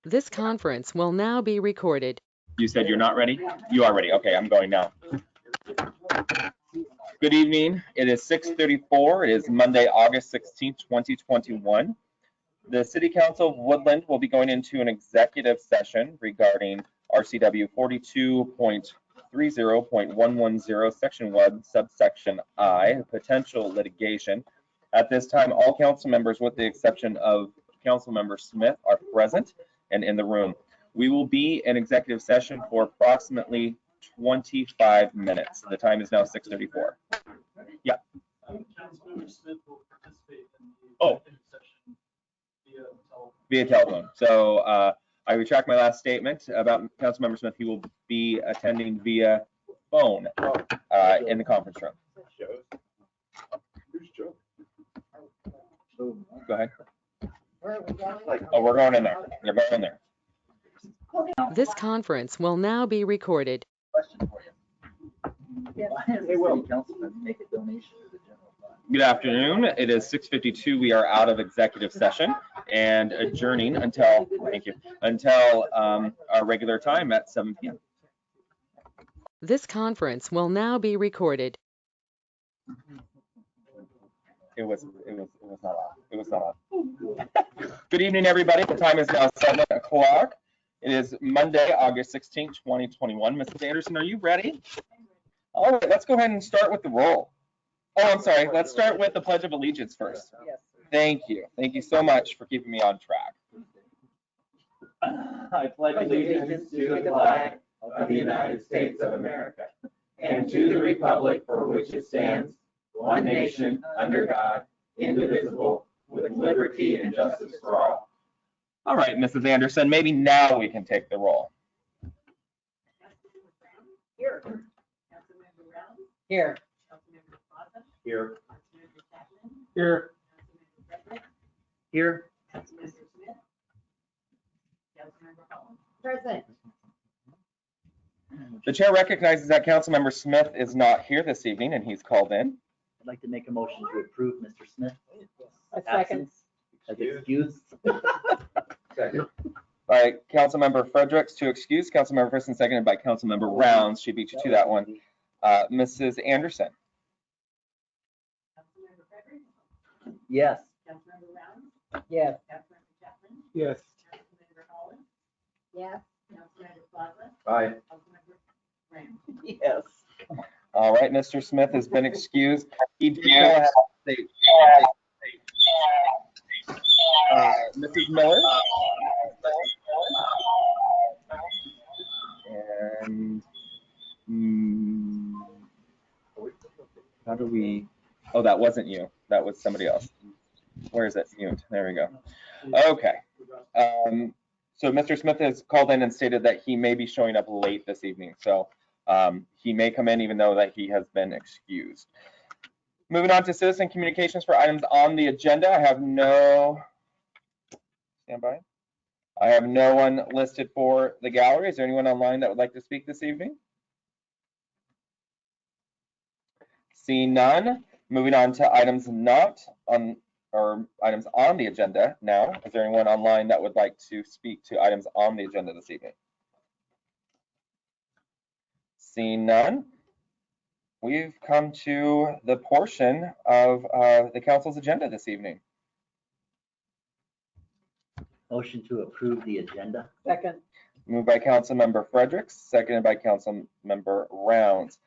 This conference will now be recorded. You said you're not ready? You are ready. Okay, I'm going now. Good evening. It is 6:34. It is Monday, August 16th, 2021. The City Council of Woodland will be going into an executive session regarding RCW 42.30.110, Section 1, Subsection I, potential litigation. At this time, all council members, with the exception of Councilmember Smith, are present and in the room. We will be in executive session for approximately 25 minutes. The time is now 6:34. Yeah. Councilmember Smith will participate in the Oh. session via telephone. Via telephone. So I retract my last statement about Councilmember Smith. He will be attending via phone in the conference room. Go ahead. Oh, we're going in there. You're going in there. This conference will now be recorded. Question for you. They will. Councilman make a donation to the general fund. Good afternoon. It is 6:52. We are out of executive session and adjourning until, thank you, until our regular time at 7 p.m. This conference will now be recorded. It was not on. It was not on. Good evening, everybody. The time is now 7 o'clock. It is Monday, August 16th, 2021. Mrs. Anderson, are you ready? All right, let's go ahead and start with the roll. Oh, I'm sorry. Let's start with the Pledge of Allegiance first. Thank you. Thank you so much for keeping me on track. I pledge allegiance to the flag of the United States of America and to the republic for which it stands, one nation, under God, indivisible, with liberty and justice for all. All right, Mrs. Anderson, maybe now we can take the roll. Here. Councilmember Brown. Here. Councilmember Plaza. Here. Councilmember Chapman. Here. Councilmember Frederick. Here. Councilmember Smith. Councilmember Holland. Present. The chair recognizes that Councilmember Smith is not here this evening and he's called in. I'd like to make a motion to approve Mr. Smith. A second. absence as excused. Second. All right, Councilmember Fredericks to excuse, Councilmember Friston seconded by Councilmember Rounds. She beat you to that one. Mrs. Anderson. Councilmember Frederick. Yes. Councilmember Brown. Yes. Councilmember Chapman. Yes. Councilmember Holland. Yes. Councilmember Plaza. Aye. Councilmember Graham. Yes. All right, Mr. Smith has been excused. He did have a state. Mrs. Miller. And how do we? Oh, that wasn't you. That was somebody else. Where is it? Mute. There we go. Okay. So Mr. Smith has called in and stated that he may be showing up late this evening. So he may come in even though that he has been excused. Moving on to citizen communications for items on the agenda. I have no, stand by. I have no one listed for the gallery. Is there anyone online that would like to speak this evening? Seeing none, moving on to items not on, or items on the agenda now. Is there anyone online that would like to speak to items on the agenda this evening? Seeing none, we've come to the portion of the council's agenda this evening. Motion to approve the agenda. Second. Moved by Councilmember Fredericks, seconded by Councilmember Rounds.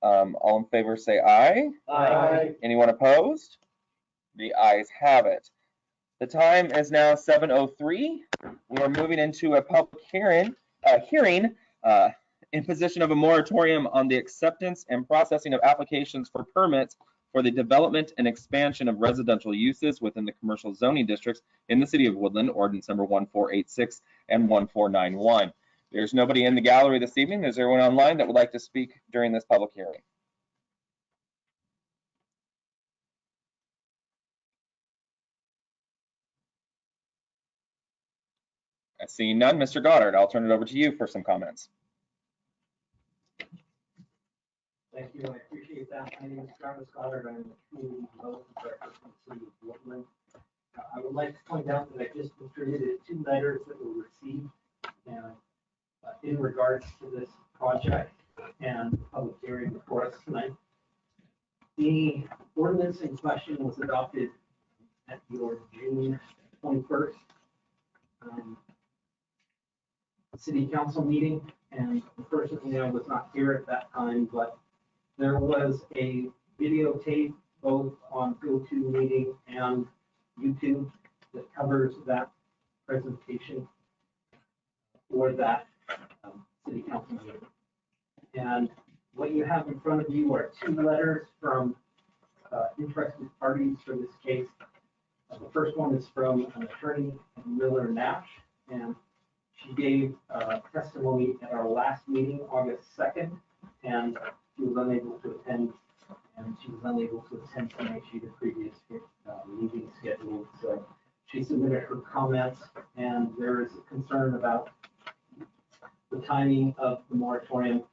All in favor say aye. Aye. Anyone opposed? The ayes have it. The time is now 7:03. We are moving into a public hearing imposition of a moratorium on the acceptance and processing of applications for permits for the development and expansion of residential uses within the commercial zoning districts in the city of Woodland, ordinance number 1486 and 1491. There's nobody in the gallery this evening. Is there anyone online that would like to speak during this public hearing? I see none. Mr. Goddard, I'll turn it over to you for some comments. Thank you, I appreciate that. My name is Travis Goddard. I'm the community development director for the city of Woodland. I would like to point out that I just distributed 2 letters that were received and in regards to this project and public hearing before us tonight. The ordinance in question was adopted at your June 21st city council meeting, and unfortunately I was not here at that time, but there was a videotape both on GoToMeeting and YouTube that covers that presentation for that city council meeting. And what you have in front of you are 2 letters from interested parties for this case. The first one is from an attorney, Miller Nash, and she gave testimony at our last meeting, August 2nd, and she was unable to attend, tonight. She had a previous meeting scheduled, so she submitted her comments, and there is a concern about the timing of the moratorium.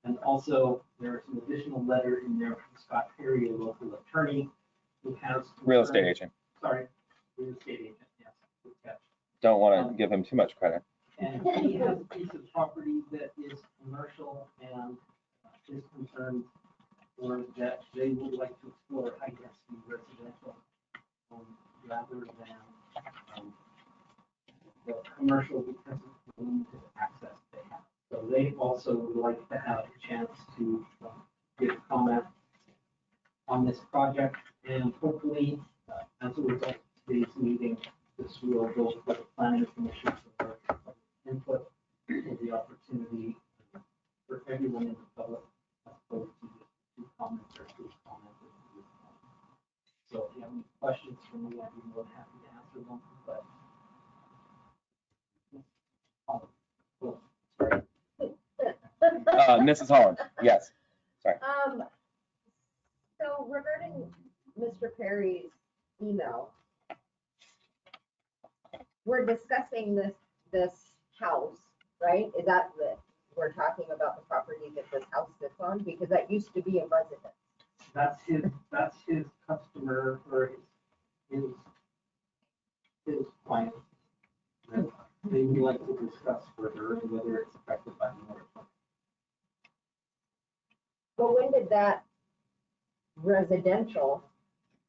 And also, there is an additional letter in there from Scott Perry, a local attorney, who has. Real estate agent. Sorry, real estate agent, yes. Good catch. Don't want to give him too much credit. And he has a piece of property that is commercial, and his concerns were that they would like to explore high-density residential rather than the commercial because of the limited access they have. So they also would like to have a chance to give comment on this project, and hopefully, as a result of today's meeting, this will go to the planning commission for input and the opportunity for everyone in the public, as opposed to just 2 comments or 3 comments. So if you have any questions for me, I'd be more than happy to answer them, but. Mrs. Holland, yes. Sorry. So regarding Mr. Perry's email, we're discussing this house, right? Is that we're talking about the property that this house sits on? Because that used to be a residence. That's his customer or his client. That they would like to discuss further and whether it's affected by the moratorium. But when did that residential,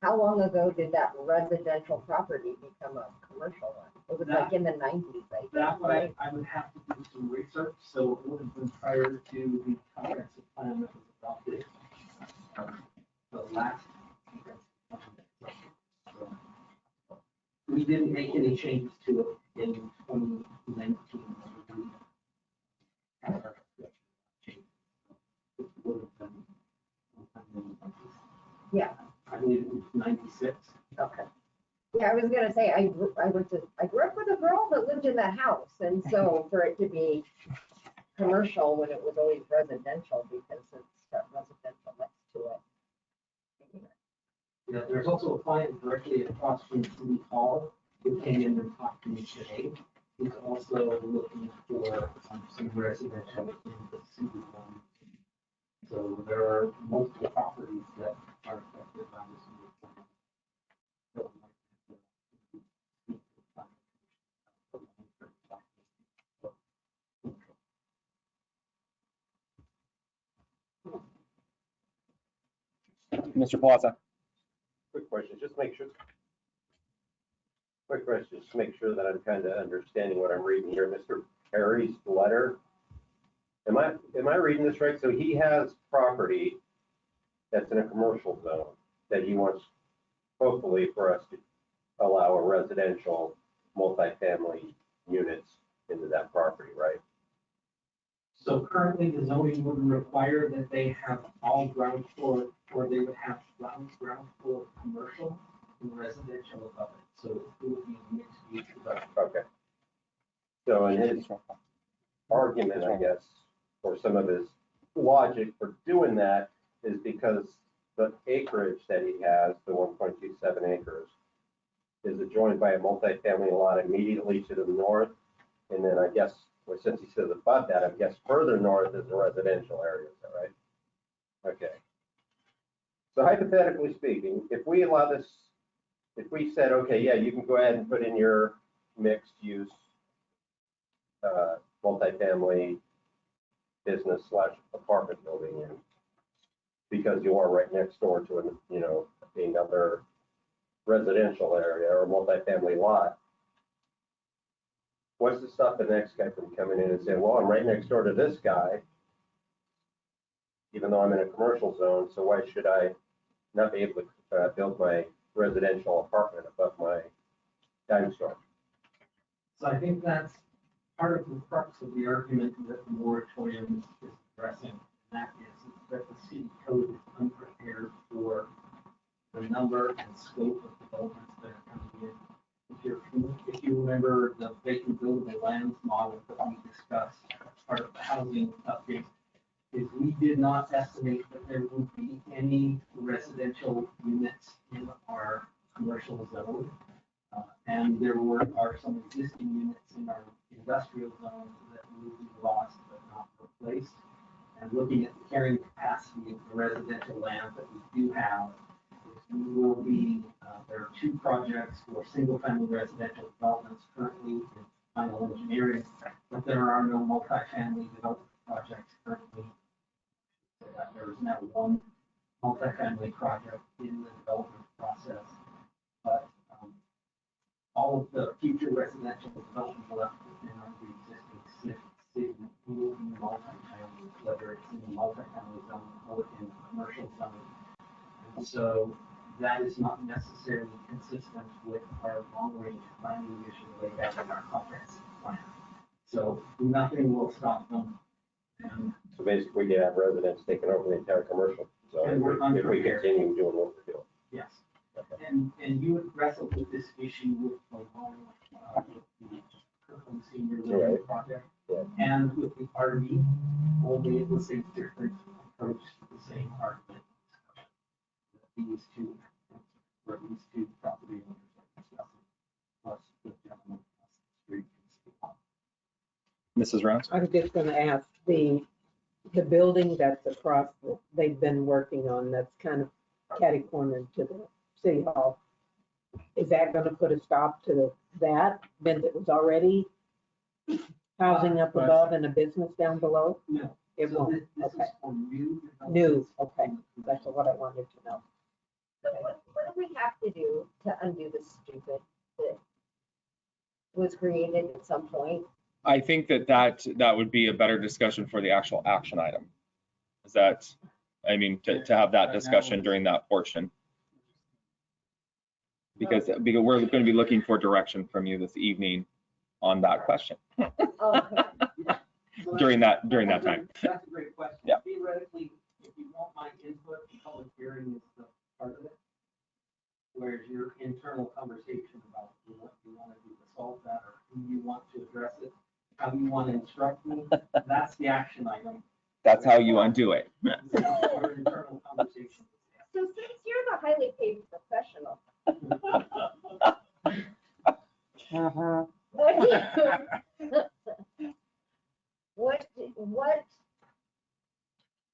how long ago did that residential property become a commercial one? It was like in the 90s, I think. That way, I would have to do some research, so it would have been prior to the comprehensive plan that was adopted. The last. So, we didn't make any changes to it in 2019. Yeah. I believe it was 96. Okay. Yeah, I was gonna say, I grew up with a girl that lived in that house, and so for it to be commercial when it was always residential, because it's got residential next to it. Yeah, there's also a client directly across from City Hall who came in and talked to me today. He's also looking for some residential in the city. So there are multiple properties that are affected by this. Mr. Plaza. Quick question, just make sure. Quick question, just to make sure that I'm kind of understanding what I'm reading here. Mr. Perry's letter. Am I reading this right? So he has property that's in a commercial zone that he wants, hopefully, for us to allow a residential multifamily units into that property, right? So currently, the zoning would require that they have all ground floor, or they would have ground floor commercial and residential above it. So it would be mixed use development. Okay. So in his argument, I guess, or some of his logic for doing that is because the acreage that he has, the 1.27 acres, is adjoined by a multifamily lot immediately to the north. And then I guess, well, since he says above that, I guess further north is the residential area, is that right? Okay. So hypothetically speaking, if we allow this if we said, okay, yeah, you can go ahead and put in your mixed use multifamily business / apartment building in, because you are right next door to an, another residential area or multifamily lot. What's to stop the next guy from coming in and saying, well, I'm right next door to this guy, even though I'm in a commercial zone, so why should I not be able to build my residential apartment above my dime store? So I think that's part of the crux of the argument that the moratorium is addressing. And that is that the city code is unprepared for the number and scope of developments that are coming in. If you remember the vacant buildable lands model that we discussed as part of the housing update, is we did not estimate that there would be any residential units in our commercial zone. And there are some existing units in our industrial zone that will be lost but not replaced. And looking at the carrying capacity of the residential land that we do have, we will be, there are 2 projects for single-family residential developments currently in final engineering, but there are no multifamily development projects currently. So that there is now 1 multifamily project in the development process. But all of the future residential development left within our existing city will be multifamily, whether it's in the multifamily zone or in the commercial zone. And so that is not necessarily consistent with our long-range planning vision laid out in our comprehensive plan. So nothing will stop them. And So basically, we could have residents taking over the entire commercial zone And we're if we unprepared. continue doing what we're doing. yes, and you would wrestle with this issue with the Kirkland Senior Living Right. Project Yeah. and with the RV, only it was a different approach to the same argument. These two property owners are discussing, plus the gentleman across the street. Mrs. Rounds? I was just gonna ask, the building that's across, they've been working on, that's kind of catty corner to the city hall. Is that gonna put a stop to that, when it was already housing up above and a business down below? No. It So won't, this is okay. for new. New, developments. okay, that's what I wanted to know. So what do we have to do to undo the stupid that was created at some point? I think that would be a better discussion for the actual action item. Is that, I mean, to have that discussion during that portion. Because we're going to be looking for direction from you this evening on that question Oh, okay. So during that time. That's a great question. Yeah. Theoretically, if you want my input, the public hearing is the part of it. Whereas your internal conversation about what you want to do to solve that, or who you want to address it, how you want to instruct me, that's the action item. That's how you undo it. Your internal conversation. So since you're the highly paid professional, what do you, what,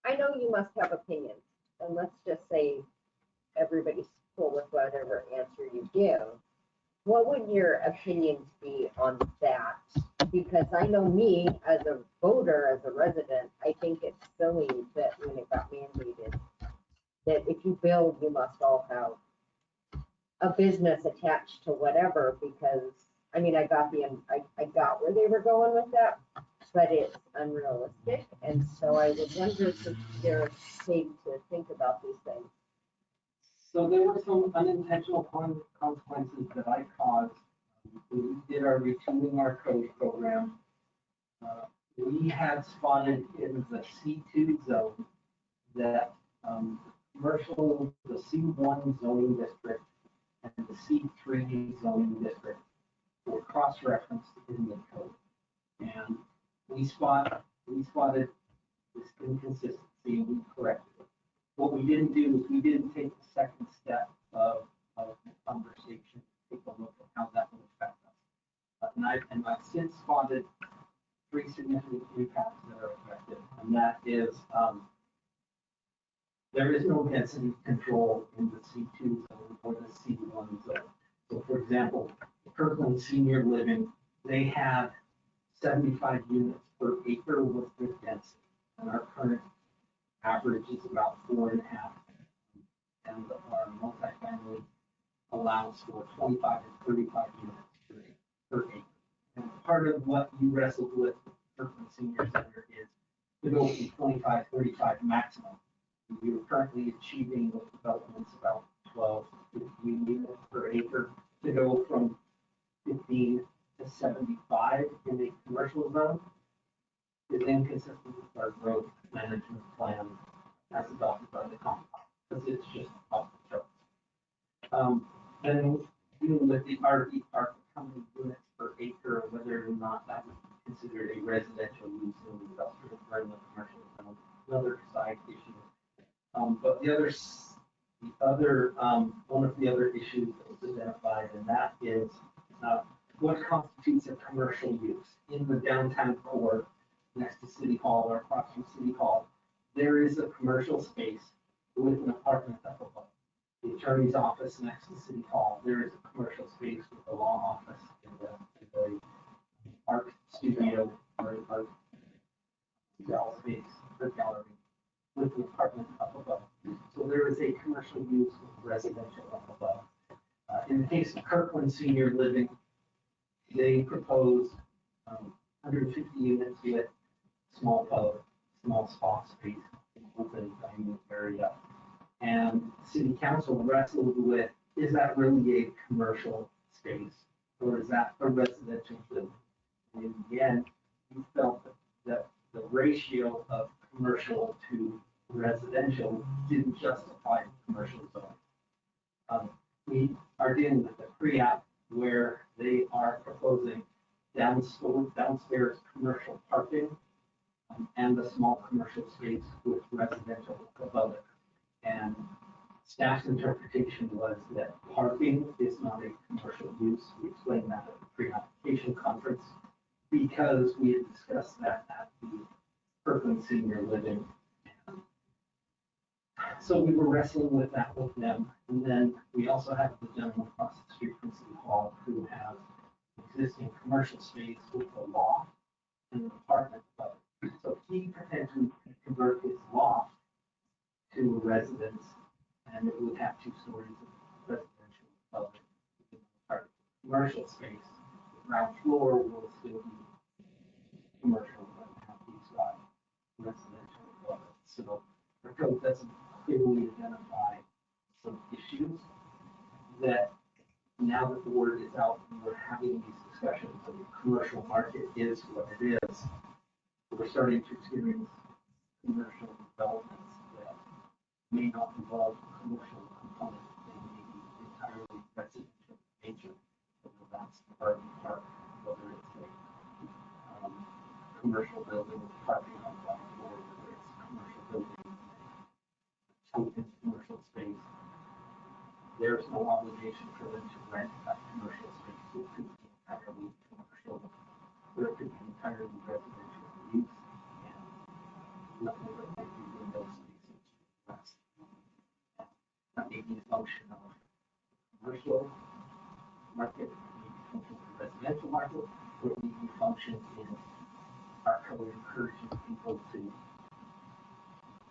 I know you must have opinions, and let's just say everybody's cool with whatever answer you give. What would your opinions be on that? Because I know me, as a voter, as a resident, I think it's silly that when it got mandated, that if you build, you must all have a business attached to whatever, because, I mean, I got where they were going with that, but it's unrealistic. And so I would wonder if they're paid to think about these things. So there were some unintentional consequences that I caused. We did our retooling our code program. We had spotted in the C2 zone that commercial, the C1 zoning district and the C3 zoning district were cross-referenced in the code. And we spotted this inconsistency and we corrected it. What we didn't do is we didn't take the second step of the conversation, take a look at how that would affect us. And I've since spotted 3 significant impacts that are affected, and that is there is no density control in the C2 zone or the C1 zone. So for example, Kirkland Senior Living, they had 75 units per acre with good density. And our current average is about 4.5. And our multifamily allows for 25 and 35 units per acre. And part of what you wrestled with Kirkland Senior Center is to go from 25, 35 maximum. We are currently achieving with developments about 12, 15 units per acre. To go from 15 to 75 in the commercial zone is inconsistent with our growth management plan as adopted by the Commonwealth, because it's just off the charts. Then dealing with the RE park, how many units per acre, whether or not that would be considered a residential use in the industrial or in the commercial zone, another side issue. But one of the other issues that was identified, and that is what constitutes a commercial use in the downtown core next to City Hall or across from City Hall. There is a commercial space with an apartment up above. The attorney's office next to City Hall, there is a commercial space with the law office and the art studio or art space, or gallery with the apartment up above. So there is a commercial use with residential up above. In the case of Kirkland Senior Living, they proposed 150 units with small pub, small spa space, open dining area. And city council wrestled with, is that really a commercial space or is that a residential building? And in the end, we felt that the ratio of commercial to residential didn't justify the commercial zone. We are dealing with the pre-app where they are proposing downstairs commercial parking and the small commercial space with residential above it. And staff's interpretation was that parking is not a commercial use. We explained that at the pre-application conference because we had discussed that at the Kirkland Senior Living. So we were wrestling with that with them. And then we also have the gentleman across the street from City Hall who has existing commercial space with a loft and an apartment above it. So he potentially could convert his loft to a residence, and it would have 2 stories of residential above it. Part of the commercial space, the ground floor will still be commercial, but have these residential above it. So the code doesn't clearly identify some issues that now that the word is out and we're having these discussions and the commercial market is what it is, we're starting to experience commercial developments that may not involve commercial component, they may be entirely residential in nature, whether that's the RV park, whether it's a commercial building with parking on the ground floor, whether it's a commercial building, open commercial space. There's no obligation for them to rent that commercial space. It could be entirely commercial, or it could be entirely residential use, and nothing but they do in those spaces. That may be a function of commercial market, may be a function of the residential market, or it may be a function in our code encouraging people to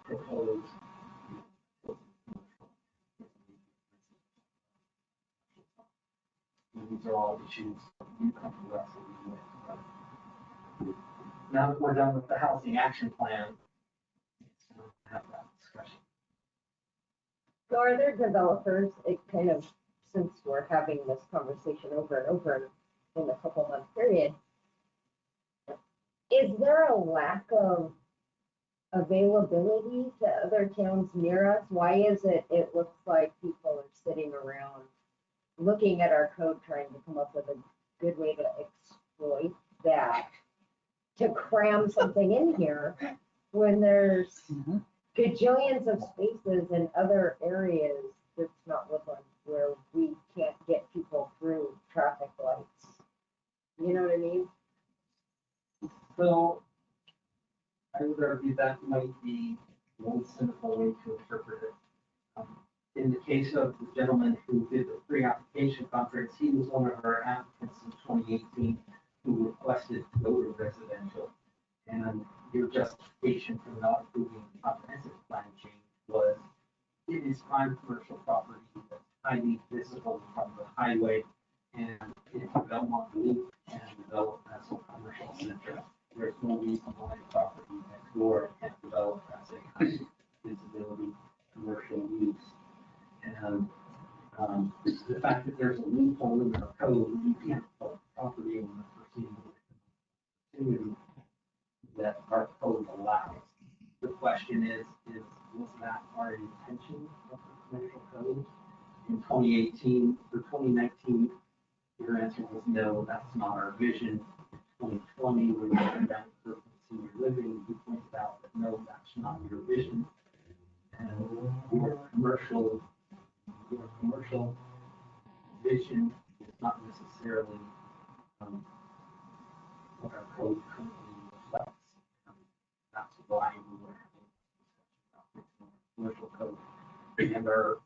propose. These are all issues you come to us with. Now that we're done with the housing action plan, it's time to have that discussion. So are there developers, it kind of, since we're having this conversation over and over in a couple month period, is there a lack of availability to other towns near us? Why is it, it looks like people are sitting around looking at our code, trying to come up with a good way to exploit that, to cram something in here when there's gajillions of spaces in other areas that's not woodland where we can't get people through traffic lights. You know what I mean? So I would argue that might be one simple way to interpret it. In the case of the gentleman who did the pre-application conference, he was one of our applicants in 2018 who requested to go to residential. And your justification for not approving the comprehensive plan change was it is prime commercial property that's highly visible from the highway, and it's Belmont Loop and developed as a commercial center. There's no reason why property next door can't develop as a high visibility commercial use. And the fact that there's a loophole in our code, you can't put property on the opportunity that our code allows. The question is was that our intention of the commercial code? In 2018 or 2019, your answer was no, that's not our vision. 2020, when you went down to senior living, you pointed out that no, that's not your vision. And your commercial vision is not necessarily what our code currently reflects. That's why we were having commercial code. And our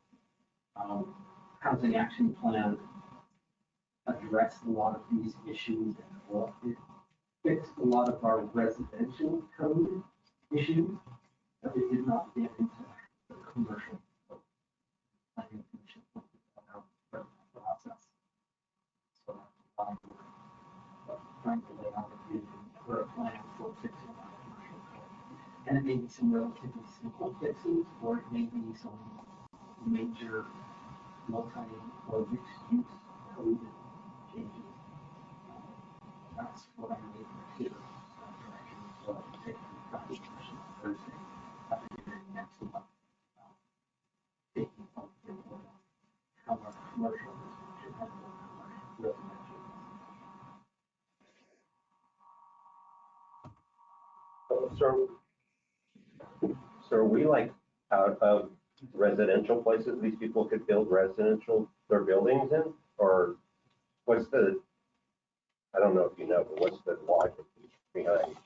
housing action plan addressed a lot of these issues, and it fixed a lot of our residential code issues, but it did not get into the commercial code. Planning Commission pointed that out for the process. So that's why we're trying to lay out a vision for a plan for fixing our commercial code. And it may be some relatively simple fixes, or it may be some major multi or mixed use code changes. That's what I made clear. Direction. So I'm taking the conversation on Thursday. After hearing next month. Taking something how our commercial district should have residential. So are we like out of residential places these people could build their buildings in? Or what's I don't know if you know, but what's the logic behind,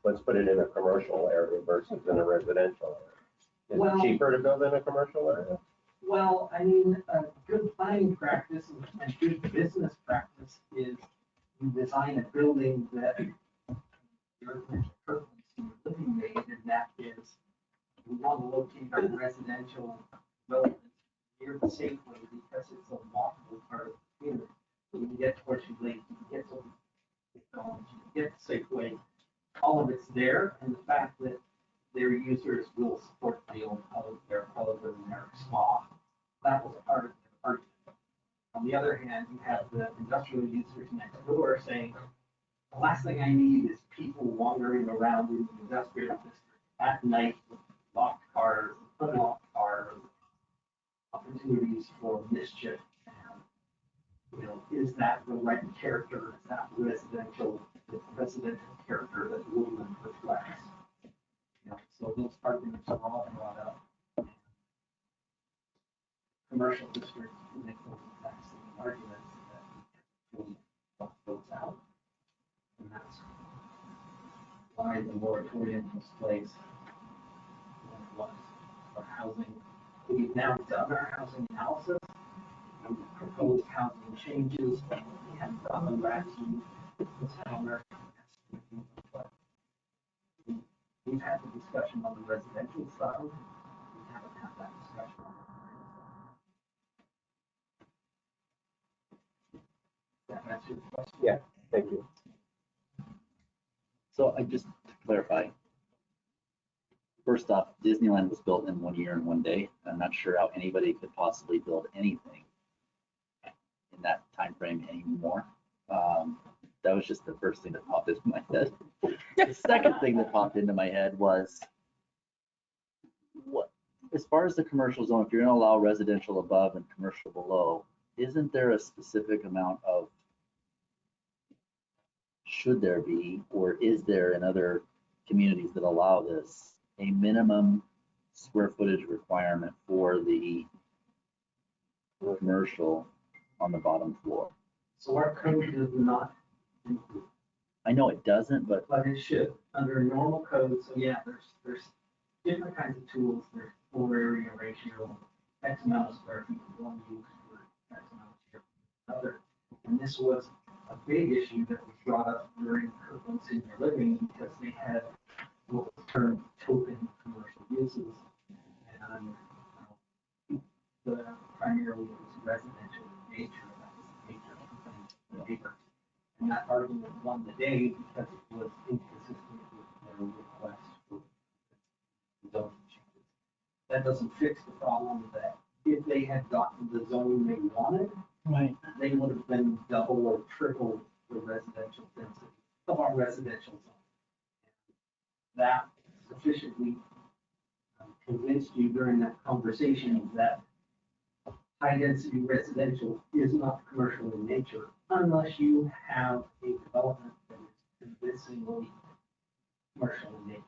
let's put it in a commercial area versus in a residential area? Is it cheaper to build in a commercial area? Well, I mean, a good planning practice and good business practice is you design a building that your purpose in living made, and that is we want to locate our residential development near the Safeway because it's a walkable part of the community. When you get to Horseshoe Lake, you get to Safeway, all of it's there, and the fact that their users will support the old their public and their spa, that was part of the argument. On the other hand, you have the industrial users next door saying, the last thing I need is people wandering around in the industrial district at night with locked cars, unlocked cars, opportunities for mischief. Is that the right character? Is that residential character that Woodland reflects? So those arguments are all brought up. Commercial districts make those exact same arguments that really buck those out. And that's why the moratorium was placed. Was for housing. We've now done our housing analysis. Proposed housing changes. We haven't done them back to this summer. But we've had the discussion on the residential side. We haven't had that discussion on the commercial side. That answer your question? Yeah, thank you. So I just to clarify. First off, Disneyland was built in 1 year and 1 day. I'm not sure how anybody could possibly build anything in that time frame anymore. That was just the first thing that popped into my head. The second thing that popped into my head was, what, as far as the commercial zone, if you're going to allow residential above and commercial below, isn't there a specific amount of, should there be, or is there in other communities that allow this, a minimum square footage requirement for the commercial on the bottom floor? So our code does not I know it doesn't, but it should under normal code. So yeah, there's different kinds of tools, there's floor area ratio, X amount of square feet for one use for X amount of square feet for another. And this was a big issue that was brought up during Kirkland Senior Living because they had what was termed token commercial uses. And the primarily it was residential in nature, that was the nature of the neighbors. And that argument won the day because it was inconsistent with their request for zoning changes. That doesn't fix the problem that if they had gotten the zoning they wanted, Right. they would have been double or triple the residential density of our residential zone. That sufficiently convinced you during that conversation that high-density residential is not commercial in nature unless you have a development that is convincingly commercial in nature.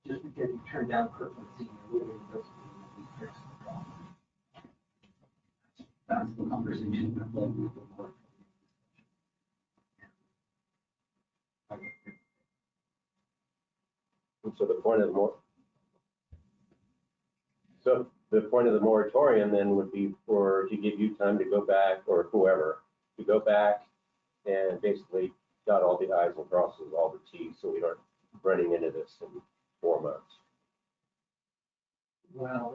Just because you turn down Kirkland Senior Living doesn't mean that we fix the problem. That's the conversation that led me to the board. And so the point of the moratorium then would be to give you time to go back, or whoever, to go back and basically dot all the i's and crosses all the t's, so we aren't running into this in 4 months. Well,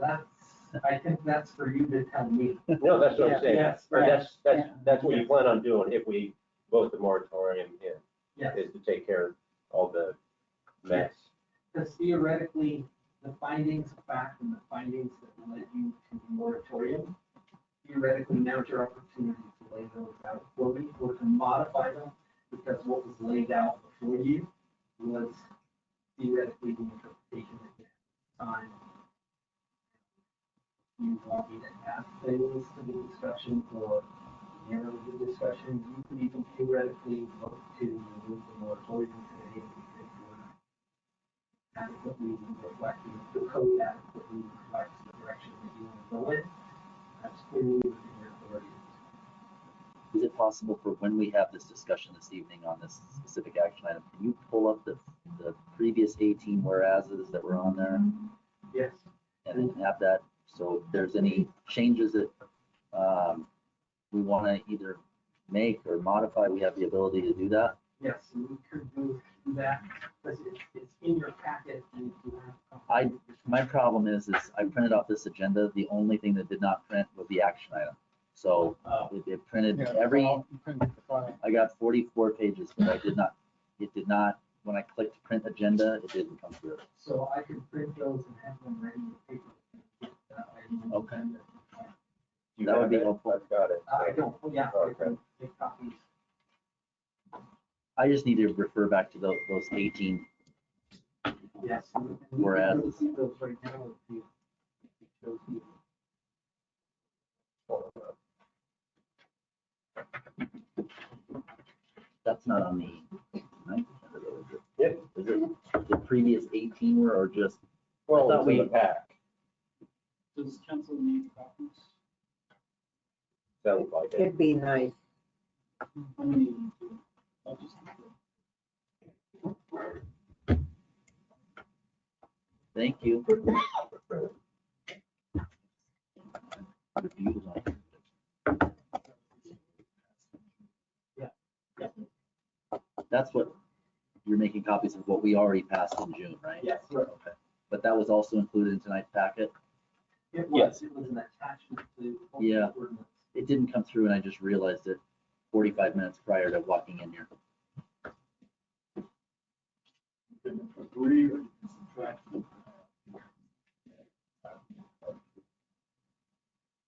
I think that's for you to tell me. No, that's what I'm saying. Yes, Or right. that's what you plan on doing if we vote the moratorium in, Yes, is to take care of all the mess. because theoretically, the findings of fact and the findings that led you to the moratorium, theoretically, now's your opportunity to lay those out for me or to modify them, because what was laid out before you was theoretically the interpretation that you had at the time. You want me to add things to the discussion or narrow the discussion, you could even theoretically vote to remove the moratorium today if you're adequately reflecting, the code adequately reflects the direction that you want to go in. That's clearly within your authority. Is it possible for when we have this discussion this evening on this specific action item, can you pull up the previous 18 whereases that were on there Yes, and then have that, so if there's any changes that we want to either make or modify, we have the ability to do that? yes, and we could do that, because it's in your packet and if you have. My problem is I printed off this agenda. The only thing that did not print was the action item. So it printed I got 44 pages, but it did not, when I clicked print agenda, it didn't come through. So I could print those and have them ready with paper. Okay. You That would have be it? helpful. I've got it. I don't, yeah, I Okay. can make copies. I just need to refer back to those 18. Yes. and we can Whereas- go see those right now if you chose you. That's not on the ninth agenda though, is it? Yeah. Is it the previous 18 were or just, Well, I thought it's in the we- pack. Does council need copies? Sounds like it. It'd be nice. I mean, I'll just. thank you. That's what, you're making copies of what we already passed in June, right? Yes, right. Okay. But that was also included in tonight's packet? It Yes. was an attachment to. Yeah. the ordinance. It didn't come through and I just realized it 45 minutes prior to walking in here. Agree or subtract?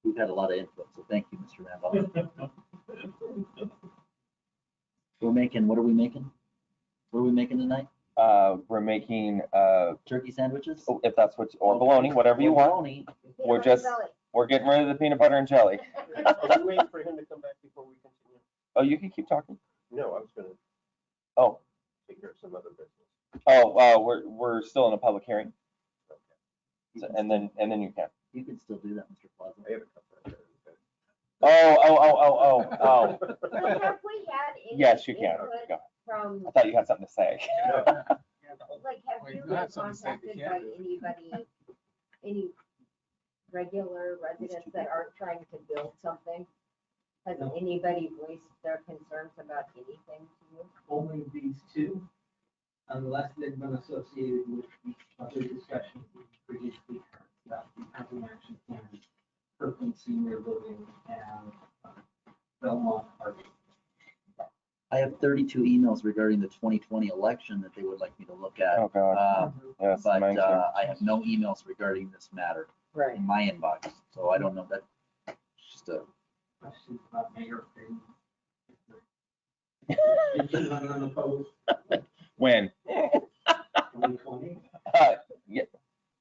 We've had a lot of input, so thank you, Mr. Randolph. We're making, what are we making? What are we making tonight? We're making, Turkey sandwiches? if that's what, or bologna, whatever you Or want. bologna. We're just- We're getting rid of the peanut butter and jelly. Are we waiting for him to come back before we continue? Oh, you can keep talking. No, I was gonna Oh, take care of some other business. we're still in a public hearing, You so- can and then you can. You can still do that, Mr. Plaza. I have a couple of those. Oh. But have we had any Yes, you can. input Go. from, I thought you had something to say. No, like, have you something to say they contacted by can't do. anybody, any regular residents that aren't trying to build something? Has No. anybody voiced their concerns about anything to you? Only these two, unless they've been associated with the other discussions we previously had about the housing action plan, Kirkland Senior Living, and Belmont Park. I have 32 emails regarding the 2020 election that they would like me to look at. Oh, God. Yes, But mine too. I have no emails regarding this matter Right. in my inbox, so I don't know that. It's just a, Questions about mayor things. Did you run unopposed When? 2020? Yeah.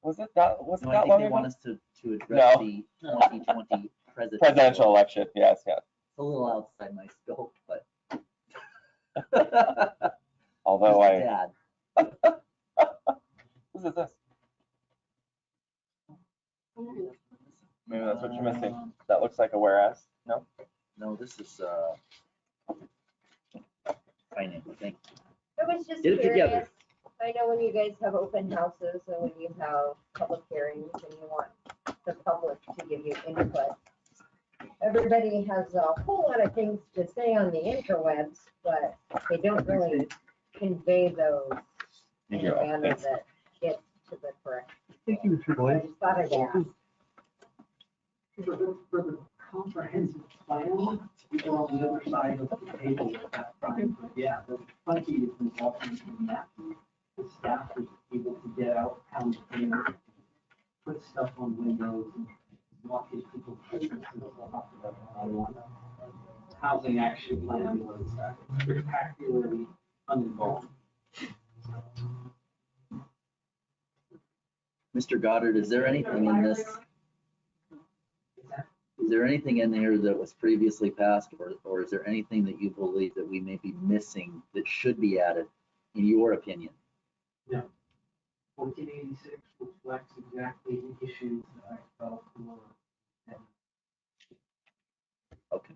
Was it that no, I long think they ago? want us to address No. the 2020 Presidential election, yes, yes. It's a little outside my scope, but. Although Just a I, dad. whose is this? Maybe that's what you're missing. That looks like a whereas, no? No, this is, finance, I think. I was just Get it together. curious. I know when you guys have open houses and when you have public hearings and you want the public to give you input. Everybody has a whole lot of things to say on the interwebs, but they don't really convey those in a manner that gets to the correct. I just thought I'd ask. For the comprehensive plan, people on the other side of the table at that time, but yeah, there's plenty of involvement in that. The staff is able to get out, pound things, put stuff on windows, and not give people businesses on housing action plan was spectacularly uninvolved. Mr. Goddard, is there anything in this, is there anything in here that was previously passed, or is there anything that you believe that we may be missing that should be added, in your opinion? No. 1486 reflects exactly the issues that I felt were. Okay.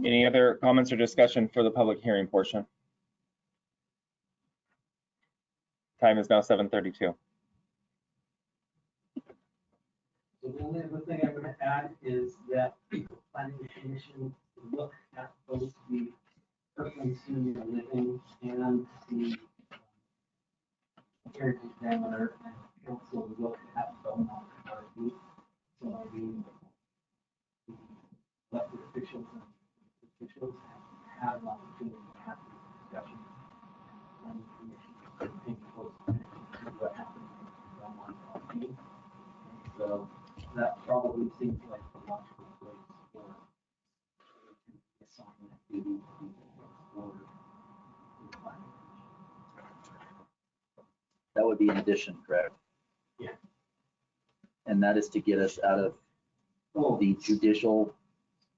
Any other comments or discussion for the public hearing portion? Time is now 7:32. So the only other thing I'm gonna add is that the planning commission look at both the Kirkland Senior Living and the heritage examiner and council look at Belmont Park. So the elected officials and officials have an opportunity to have these discussions. And the commission can pay close attention to what happens in Belmont Park. So that probably seems like the logical place for assignment duty for the planning. That would be in addition, correct? Yeah. And that is to get us out of Oh, the judicial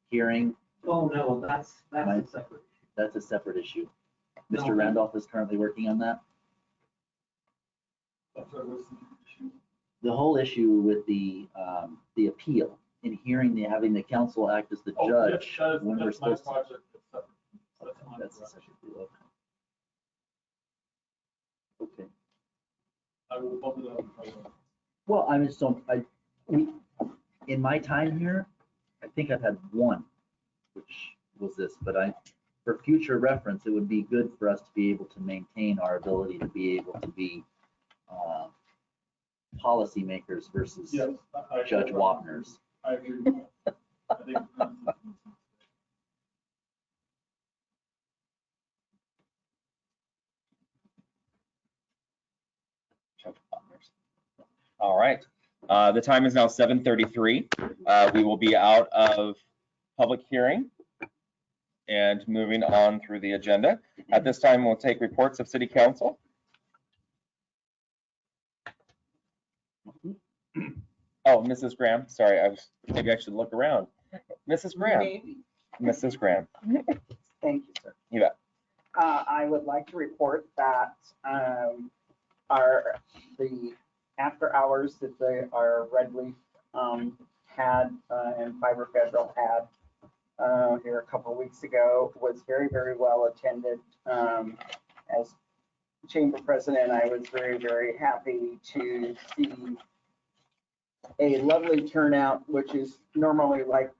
hearing. oh, no, that's a separate. That's a separate issue. No. Mr. Randolph is currently working on that. That's what was the issue. The whole issue with the appeal in hearing, having the council act as the judge when we're supposed to. Project, it's separate. Okay, that's a separate deal. Okay. I will bump it up. Well, I just don't, in my time here, I think I've had one, which was this, but for future reference, it would be good for us to be able to maintain our ability to be able to be policymakers versus Yes. Judge Wapners. I agree with that. I think. All right. The time is now 7:33. We will be out of public hearing and moving on through the agenda. At this time, we'll take reports of city council. Oh, Mrs. Graham, sorry, maybe I should look around. Mrs. Graham, Maybe. Mrs. Graham. Thank you, sir. You bet. I would like to report that the after hours that our Red Leaf had and Fiber Federal had here a couple of weeks ago was very, very well attended. As chamber president, I was very, very happy to see a lovely turnout, which is normally like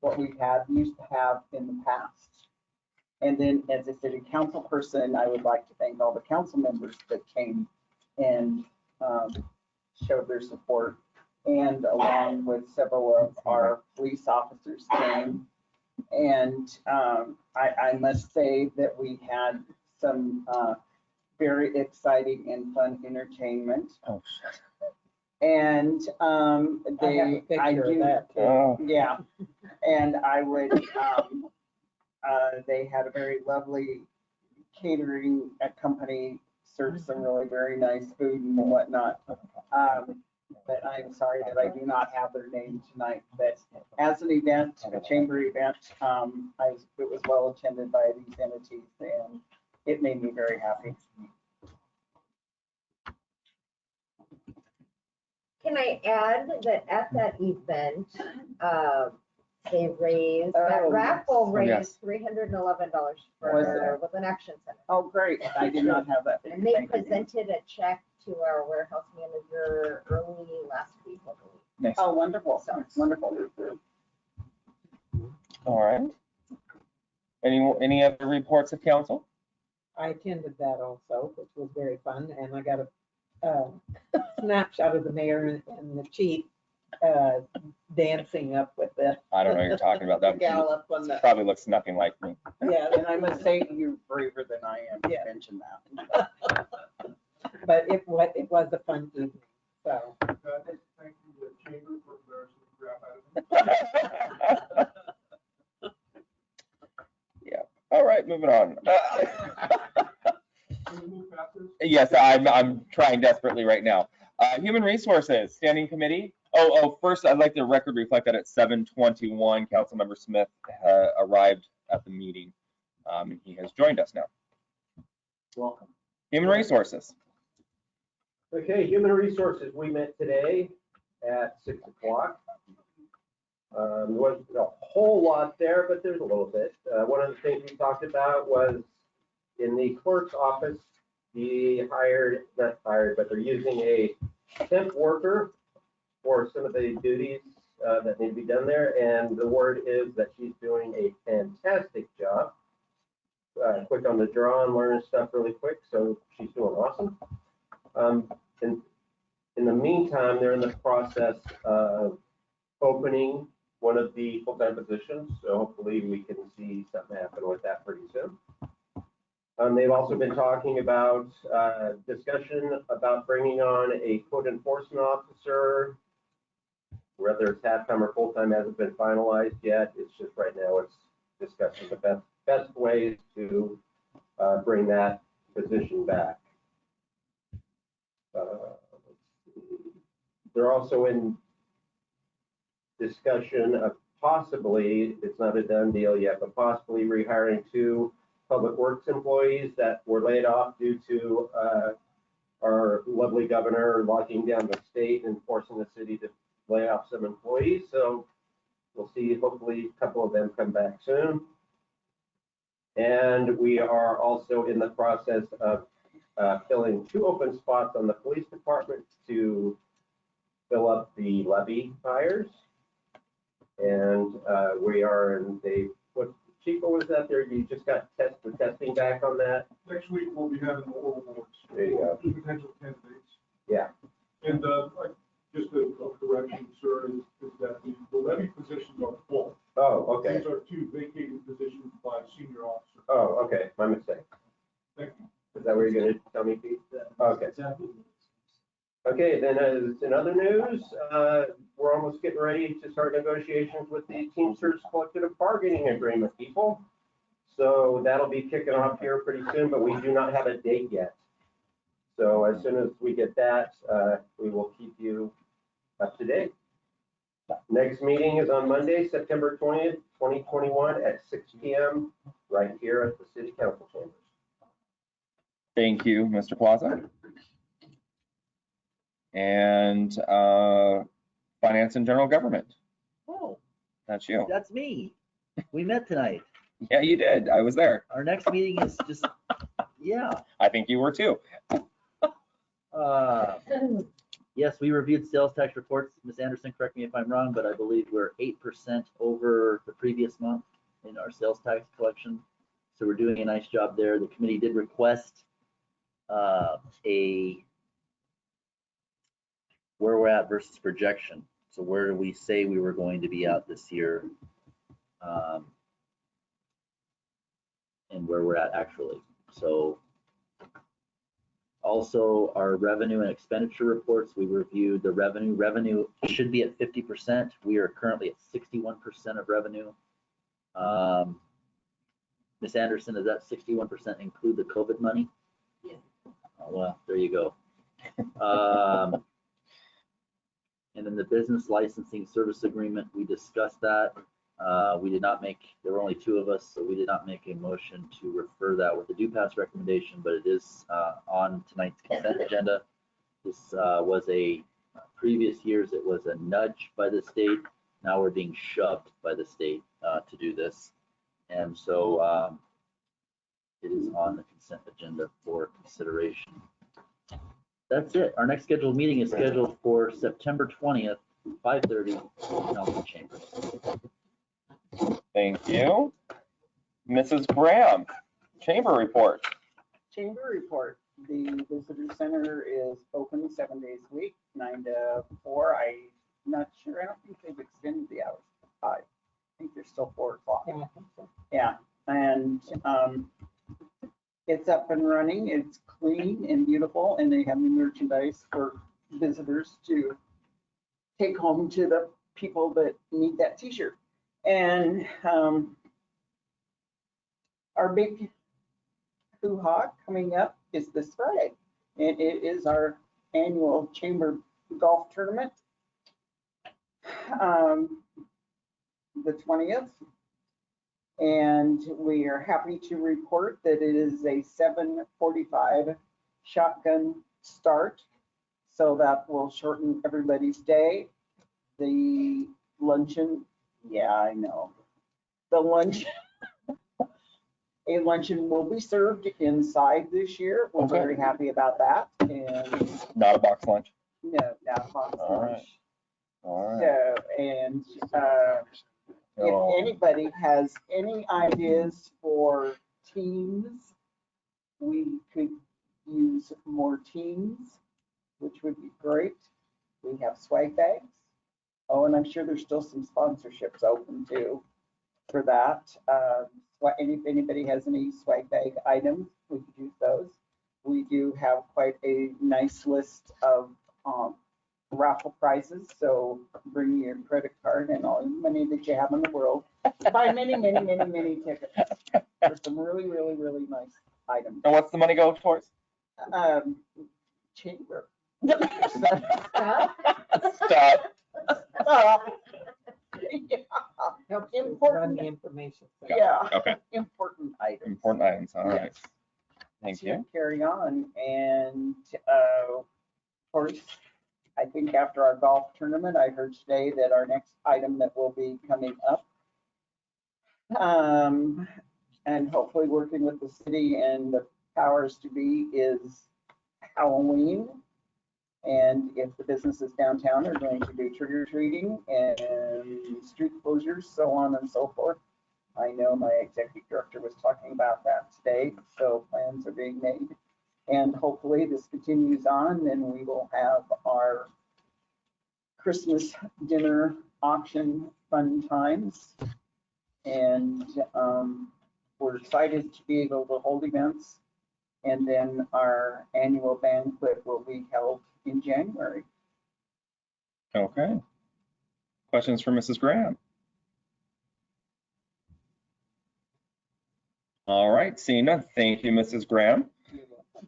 what we used to have in the past. And then as a city council person, I would like to thank all the council members that came and showed their support. And along with several of our police officers came. And I must say that we had some very exciting and fun entertainment. Oh, And I have a picture of that too. oh. yeah, and I would, they had a very lovely catering company, served some really very nice food and whatnot. But I'm sorry that I do not have their name tonight, but as an event, a chamber event, it was well attended by these entities and it made me very happy. Can I add that at that event, they raised, that Oh, raffle yes. raised $311 Was for, with an action center. Oh, great, I did not have that. And they Thank you. presented a check to our warehouse manager early last week, I believe. Nice. Oh, wonderful, wonderful. All right. Any other reports of council? I attended that also, which was very fun, and I got a snapshot of the mayor and the chief dancing up with the I don't know what you're talking about. That gallop on the, probably looks nothing like me. yeah, And I must say, you're braver than I am to Yeah. mention that. but it was a fun evening, so. Thank you, the chamber, for embarrassing the crap out of me. Yeah. All right, moving on. Can we move past this? Yes, I'm trying desperately right now. Human Resources Standing Committee. First, I'd like the record reflect that at 7:21, Councilmember Smith arrived at the meeting, and he has joined us now. Welcome. Human Resources. Okay, Human Resources, we met today at 6 o'clock. There wasn't a whole lot there, but there's a little bit. One of the things we talked about was in the clerk's office, but they're using a temp worker for some of the duties that need to be done there. And the word is that she's doing a fantastic job. Quick on the draw and learning stuff really quick, so she's doing awesome. In the meantime, they're in the process of opening one of the full-time positions, so hopefully we can see something happen with that pretty soon. They've also been talking about discussion about bringing on a code enforcement officer. Whether it's half-time or full-time hasn't been finalized yet. It's just right now it's discussing the best ways to bring that position back. They're also in discussion of possibly, it's not a done deal yet, but possibly rehiring 2 public works employees that were laid off due to our lovely governor locking down the state and forcing the city to lay off some employees. So we'll see, hopefully a couple of them come back soon. And we are also in the process of filling 2 open spots on the police department to fill up the levy hires. And we are in Chief, what was that there? You just got the testing back on that? Next week, we'll be having the oral boards. There you go. Potential candidates. Yeah. And just a correction, sir, is that the levy positions are full. Oh, okay. These are 2 vacated positions by senior officers. Oh, okay. My mistake. Thank you. Is that what you're going to tell me, Pete? Okay. Exactly. Okay, then as in other news, we're almost getting ready to start negotiations with the Teamsters collective bargaining agreement people. So that'll be kicking off here pretty soon, but we do not have a date yet. So as soon as we get that, we will keep you up to date. Next meeting is on Monday, September 20th, 2021 at 6 p.m. right here at the City Council chambers. Thank you, Mr. Plaza. And Finance and General Government. That's you. That's me. We met tonight. Yeah, you did. I was there. Our next meeting is just, yeah. I think you were too. Yes, we reviewed sales tax reports. Ms. Anderson, correct me if I'm wrong, but I believe we're 8% over the previous month in our sales tax collection. So we're doing a nice job there. The committee did request where we're at versus projection. So where do we say we were going to be at this year? And where we're at actually. So also our revenue and expenditure reports, we reviewed the revenue. Revenue should be at 50%. We are currently at 61% of revenue. Ms. Anderson, does that 61% include the COVID money? Yes. Oh, well, there you go. And then the business licensing service agreement, we discussed that. We did not make, there were only 2 of us, so we did not make a motion to refer that with the do pass recommendation, but it is on tonight's consent agenda. This was previous years, it was a nudge by the state. Now we're being shoved by the state to do this. And so it is on the consent agenda for consideration. That's it. Our next scheduled meeting is scheduled for September 20th, 5:30, Council Chambers. Thank you. Mrs. Graham, chamber report. Chamber report, the visitor center is open 7 days a week, 9 to 4. I'm not sure, I don't think they've extended the hours to 5. I think they're still 4 o'clock. Yeah, I think so. Yeah, and it's up and running, it's clean and beautiful, and they have new merchandise for visitors to take home to the people that need that t-shirt. And our big hoo-ha coming up is this Friday. And it is our annual chamber golf tournament, the 20th. And we are happy to report that it is a 7:45 shotgun start. So that will shorten everybody's day. The luncheon, yeah, I know. The lunch, a luncheon will be served inside this year. We're Okay. very happy about that. And Not a box lunch. no, not box All right. lunch. All right. So, and Oh. if anybody has any ideas for teams, we could use more teams, which would be great. We have swag bags. Oh, and I'm sure there's still some sponsorships open too for that. If anybody has any swag bag items, we could use those. We do have quite a nice list of raffle prizes, so bring your credit card and all the money that you have in the world. Buy many, many, many, many tickets for some really, really, really nice items. And what's the money go towards? Chamber. Stop. Helps to run Important. the information. Yeah, Okay. important items. Important items. All right. Thank To you. carry on, and of course, I think after our golf tournament, I heard today that our next item that will be coming up, and hopefully working with the city and the powers to be, is Halloween. And if the businesses downtown are going to do trick or treating and street closures, so on and so forth. I know my executive director was talking about that today, so plans are being made. And hopefully this continues on, and we will have our Christmas dinner auction fun times. And we're excited to be able to hold events. And then our annual banquet will be held in January. Okay. Questions for Mrs. Graham? All right, seeing none. Thank you, Mrs. Graham.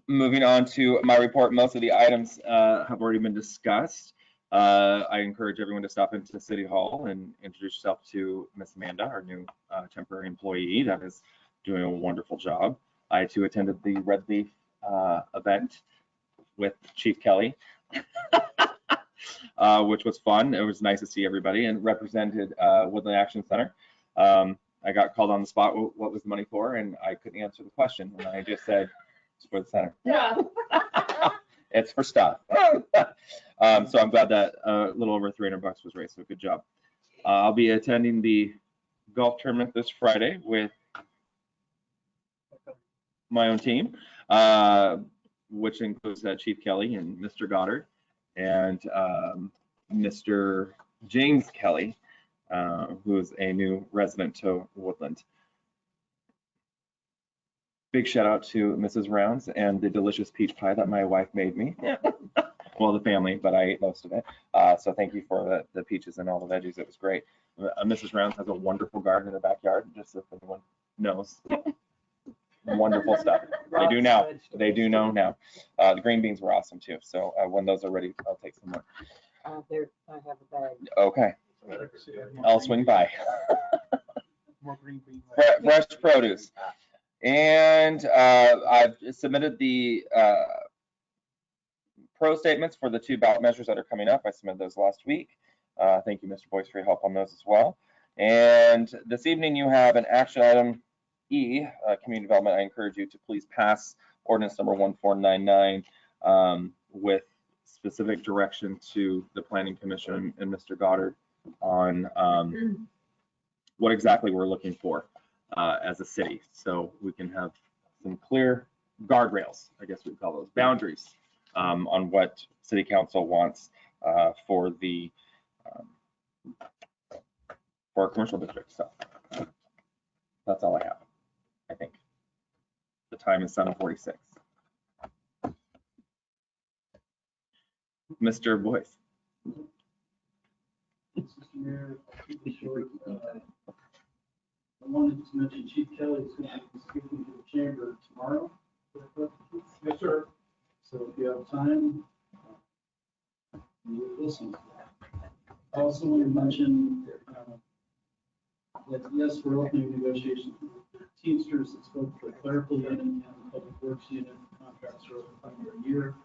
Moving on to my report, most of the items have already been discussed. I encourage everyone to stop into City Hall and introduce yourself to Miss Amanda, our new temporary employee that is doing a wonderful job. I too attended the Red Leaf event with Chief Kelly. which was fun. It was nice to see everybody and represented Woodland Action Center. I got called on the spot, what was the money for? And I couldn't answer the question. And I just said, it's for the center. Yeah. It's for stuff. So I'm glad that a little over $300 was raised. So good job. I'll be attending the golf tournament this Friday with my own team, which includes Chief Kelly and Mr. Goddard and Mr. James Kelly, who is a new resident to Woodland. Big shout out to Mrs. Rounds and the delicious peach pie that my wife made me. Well, the family, but I ate most of it. So thank you for the peaches and all the veggies. It was great. Mrs. Rounds has a wonderful garden in her backyard, just if anyone knows. Wonderful stuff. They do now. They do know now. The green beans were awesome too. So when those are ready, I'll take some more. There, I have a bag. Okay. I'll swing by. More green beans. Fresh produce. And I've submitted the pro statements for the 2 ballot measures that are coming up. I submitted those last week. Thank you, Mr. Boyce, for your help on those as well. And this evening you have an action item E, community development. I encourage you to please pass ordinance number 1499 with specific direction to the Planning Commission and Mr. Goddard on what exactly we're looking for as a city. So we can have some clear guardrails, I guess we'd call those boundaries, on what City Council wants for the for our commercial district. So that's all I have, I think. The time is 7:46. Mr. Boyce. Mr. Mayor, I'll keep it short. I wanted to mention Chief Kelly is going to be speaking to the chamber tomorrow. Yes, sir. So if you have time, you will listen to that. I also want to mention that yes, we're opening negotiations with the Teamsters that spoke for clerical unit and the public works unit. Contracts are under a year.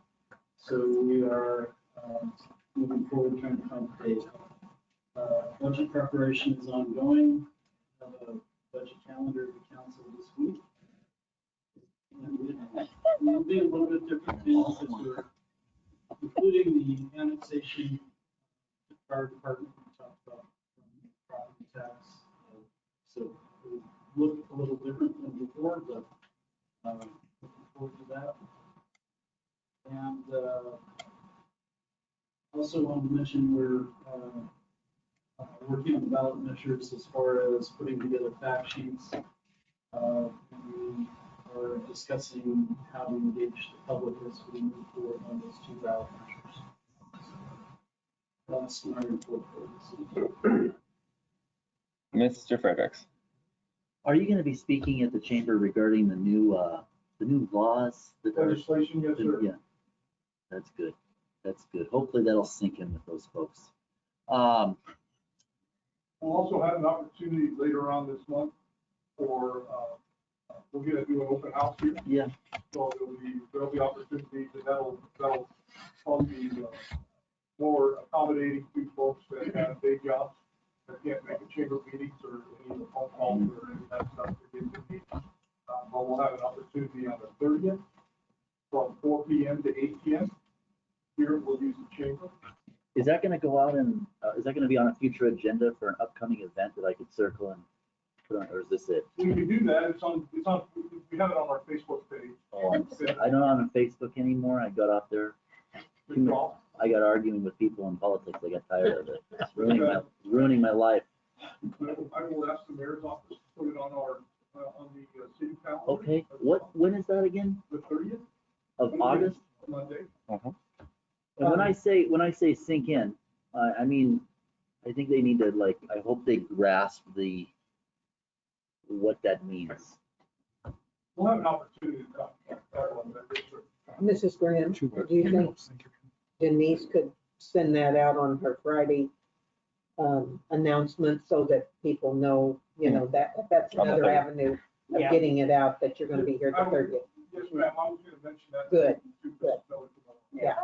So we are moving forward trying to come to a budget preparation is ongoing. A budget calendar to council this week. And we'll be a little bit different things as we're including the annexation, the fire department we talked about, property tax. So it will look a little different than before, but looking forward to that. And also want to mention we're working on ballot measures as far as putting together fact sheets. We are discussing how to engage the public as we move forward on those 2 ballot measures. That's my report for this. Mr. Fredericks. Are you going to be speaking at the chamber regarding the new laws that are? Legislation, yes, sir. Yeah, that's good. That's good. Hopefully that'll sink in with those folks. We'll also have an opportunity later on this month for, we're gonna do an open house here. Yeah. So there'll be opportunities and that'll probably be more accommodating to folks that have day jobs that can't make a chamber meetings or any of the phone calls or any of that stuff to get to meet. But we'll have an opportunity on the 30th from 4 p.m. to 8 p.m. Here we'll use the chamber. Is that going to go out and is that going to be on a future agenda for an upcoming event that I could circle and put on, or is this it? We can do that. It's on, we have it on our Facebook page. Oh, I don't on Facebook anymore. I got off there. I got arguing with people in politics. I got tired of it. It's ruining my life. I will ask the mayor's office to put it on our, on the city calendar. Okay, when is that again? The 30th Of August? Monday. And when I say sink in, I mean, I think they need to I hope they grasp what that means. We'll have an opportunity to talk about that. Mrs. Graham, do you think Denise could send that out on her Friday announcement so that people know, that's another avenue of getting it out, that you're gonna be here the 30th? Yes, ma'am, I was gonna mention that. Good. Good. Yeah.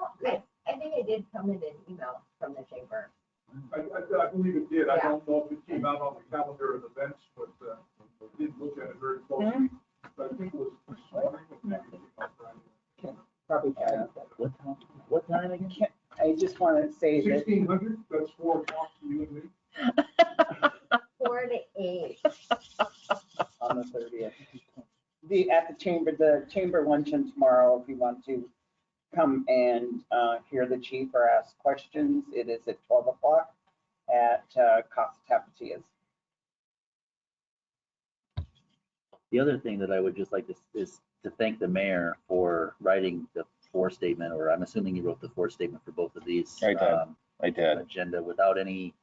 I think it did come in an email from the chamber. I believe it did. I Yeah. don't know if it came out on the calendar of events, but I did look at it very closely. I think it was this morning. Maybe it came out Friday. Probably. What time again? I just want to say that 1600, that's 4 o'clock to you and me. 4 to 8. on the 30th. At the chamber luncheon tomorrow, if you want to come and hear the chief or ask questions, it is at 12 o'clock at Casa Tapatias. The other thing that I would just like to is to thank the mayor for writing the for statement, or I'm assuming you wrote the for statement for both of these. I did. Agenda without any,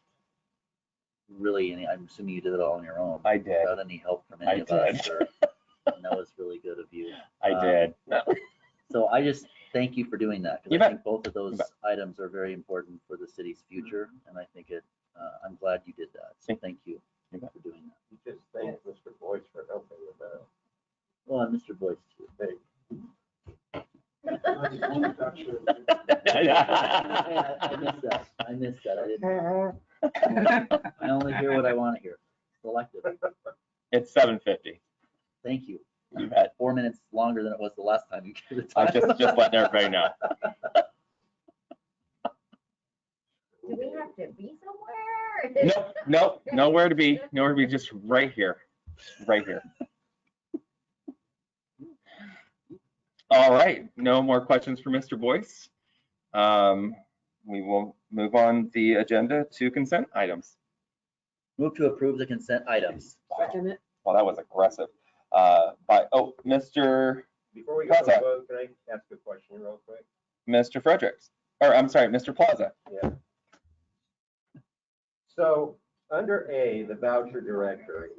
really any, I'm assuming you did it all on your own. I did. Without any help from any I of us. did. And that was really good of you. I did. So I just thank you for doing that. You Because I bet. think both of those You bet. items are very important for the city's future. And I think I'm glad you did that. So thank you You bet. for doing that. You just thank Mr. Boyce for helping with that. Well, and Mr. Boyce too. Hey, I just wanted that shit. I missed that. I missed that. I didn't. I only hear what I want to hear. Selective. It's 7:50. Thank you. You bet. 4 minutes longer than it was the last time you gave the I'm time. just letting everybody know. Do we have to be somewhere? Nope, nowhere to be, just right here, right here. All right, no more questions for Mr. Boyce. We will move on the agenda to consent items. Move to approve the consent items. Second it. Well, that was aggressive. Mr. Before we go to Plaza. vote, can I ask a question real quick? Mr. Fredericks, or I'm sorry, Mr. Plaza. Yeah. So under A, the voucher directory,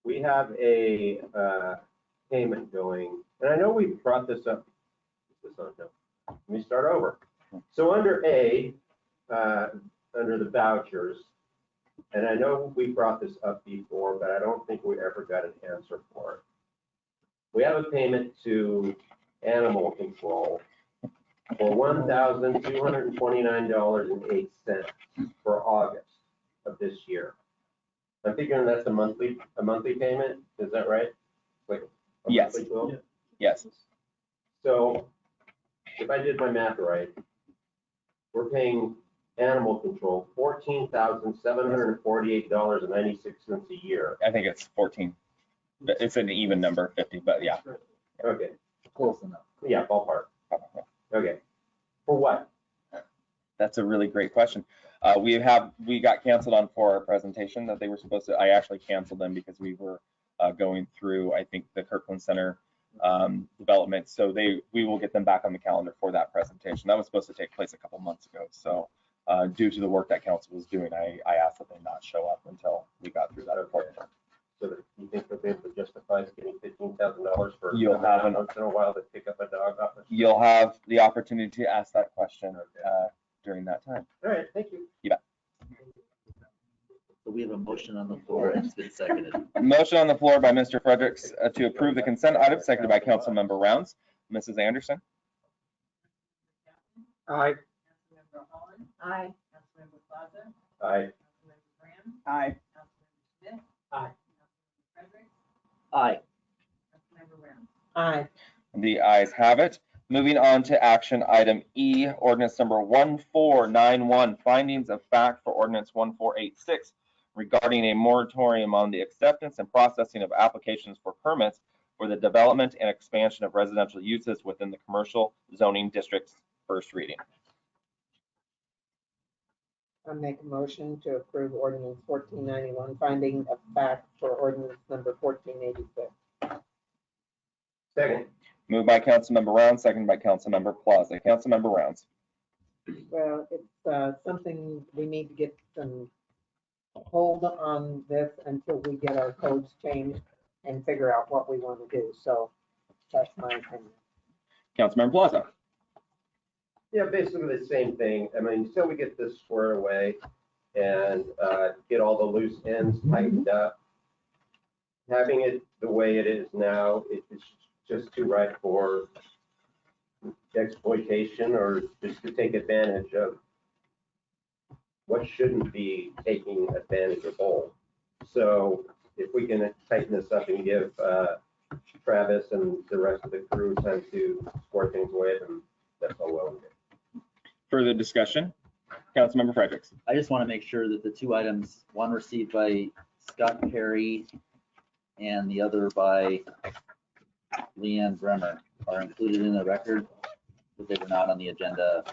we have a payment going, and I know we brought this up. Is this on? No. Let me start over. So under A, under the vouchers, and I know we brought this up before, but I don't think we ever got an answer for it. We have a payment to animal control for $1,229.08 for August of this year. I'm figuring that's a monthly payment. Is that right? Like a Yes. monthly bill? Yes. So if I did my math right, we're paying animal control $14,748.96 a year. I think it's 14. It's an even number, 50, but yeah. Okay, Close enough. yeah, ballpark. Okay, for what? That's a really great question. We got canceled on for our presentation that they were supposed to. I actually canceled them because we were going through, I think, the Kirkland Center development. So we will get them back on the calendar for that presentation. That was supposed to take place a couple months ago. So due to the work that council was doing, I asked that they not show up until we got through that important work. So that you think that they would justify getting $15,000 for You'll have an- once in a while to pick up a dog off the. You'll have the opportunity to ask that question during that time. All right, thank you. So we have a motion on the floor and it's been seconded. A motion on the floor by Mr. Fredericks to approve the consent item, seconded by Councilmember Rounds. Mrs. Anderson? Aye. Councilmember Holland, Aye. Councilmember Plaza, Aye. Councilmember Graham, Aye. Councilmember Smith. Aye. Councilmember Fredericks, Aye. Councilmember Rounds. Aye. The ayes have it. Moving on to action item E, ordinance number 1491, findings of fact for ordinance 1486 regarding a moratorium on the acceptance and processing of applications for permits for the development and expansion of residential uses within the commercial zoning district's first reading. I make a motion to approve ordinance 1491, finding of fact for ordinance number 1486. Second. Moved by Councilmember Rounds, seconded by Councilmember Plaza. Councilmember Rounds. Well, it's something we need to get some hold on this until we get our codes changed and figure out what we want to do. So that's my opinion. Councilmember Plaza. Yeah, basically the same thing. I mean, until we get this squared away and get all the loose ends tightened up, having it the way it is now, it's just too right for exploitation or just to take advantage of what shouldn't be taking advantage of all. So if we can tighten this up and give Travis and the rest of the crew time to score things away, then that's all well and good. Further discussion? Councilmember Fredericks. I just want to make sure that the two items, one received by Scott Perry and the other by Leanne Bremer, are included in the record, but they were not on the agenda,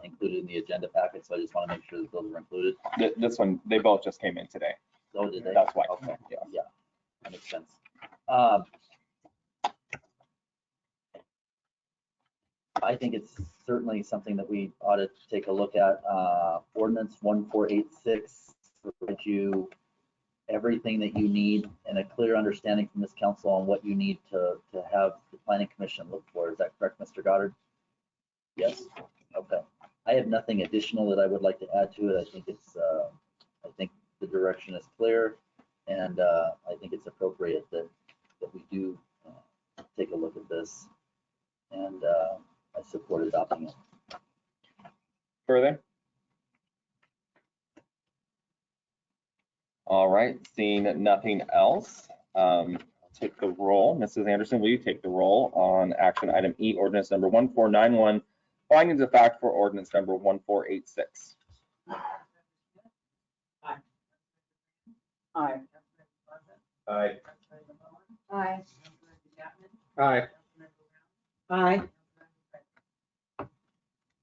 included in the agenda packet, so I just want to make sure that those are included. This one, they both just came in today. Oh, did they? That's why. Okay, Yeah. that makes sense. I think it's certainly something that we ought to take a look at. Ordinance 1486 provides you everything that you need and a clear understanding from this council on what you need to have the planning commission look for. Is that correct, Mr. Goddard? Yes? Okay. I have nothing additional that I would like to add to it. I think it's, I think the direction is clear, and I think it's appropriate that we do take a look at this, and I support adopting it. Further? All right, seeing nothing else, take the roll. Mrs. Anderson, will you take the roll on action item E, ordinance number 1491, findings of fact for ordinance number 1486? Aye. Aye. Aye. Aye. Aye.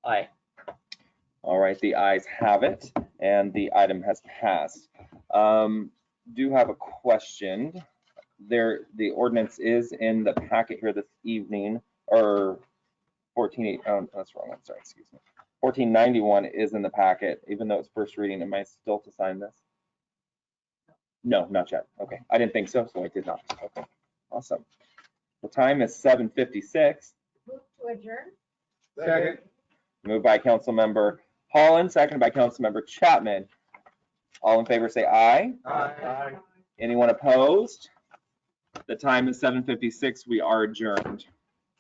Aye. All right, the ayes have it, and the item has passed. Do have a question. The ordinance is in the packet here this evening, or 14, oh, that's wrong, I'm sorry, excuse me. 1491 is in the packet, even though it's first reading. Am I still to sign this? No, not yet. Okay, I didn't think so, so I did not. Okay, awesome. The time is 7:56. Move to adjourn? Second. Moved by Councilmember Holland, seconded by Councilmember Chapman. All in favor say aye. Aye. Anyone opposed? The time is 7:56. We are adjourned.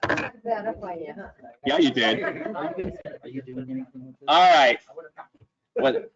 Identify you, huh? Yeah, you did. Are you doing anything with this? All right. What,